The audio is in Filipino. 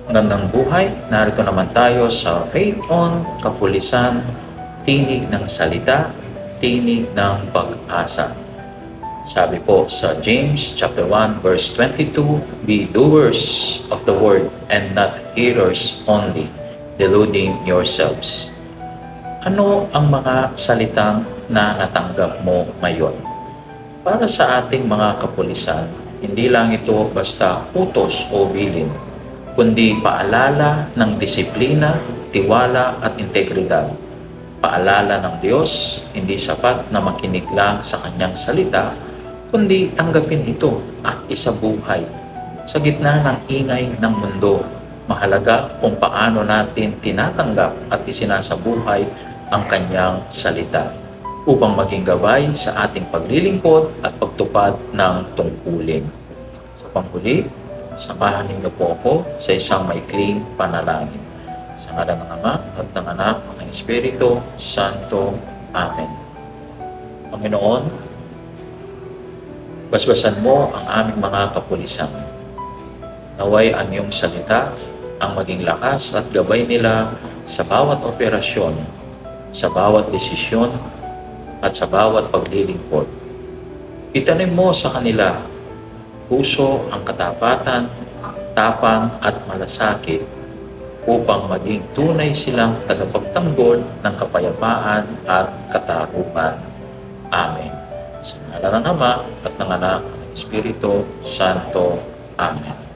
Magandang buhay, narito naman tayo sa Faith on Kapulisan, tinig ng salita, tinig ng pag-asa. Sabi po sa James chapter 1 verse 22, be doers of the word and not hearers only, deluding yourselves. Ano ang mga salitang na natanggap mo ngayon? Para sa ating mga kapulisan, hindi lang ito basta utos o bilin, kundi paalala ng disiplina, tiwala at integridad. Paalala ng Diyos, hindi sapat na makinig lang sa kanyang salita, kundi tanggapin ito at isabuhay. Sa gitna ng ingay ng mundo, mahalaga kung paano natin tinatanggap at isinasabuhay ang kanyang salita upang maging gabay sa ating paglilingkod at pagtupad ng tungkulin. Sa panghuli, samahan ninyo po ako sa isang maikling panalangin. Sa ngalan ng Ama at ng Anak at ng Espiritu Santo. Amen. Panginoon, basbasan mo ang aming mga kapulisan. Naway ang iyong salita ang maging lakas at gabay nila sa bawat operasyon, sa bawat desisyon, at sa bawat paglilingkod. Itanim mo sa kanila puso ang katapatan, tapang at malasakit upang maging tunay silang tagapagtanggol ng kapayapaan at katarungan. Amen. Sa ngalan ng Ama at ng Anak at ng Espiritu Santo. Amen.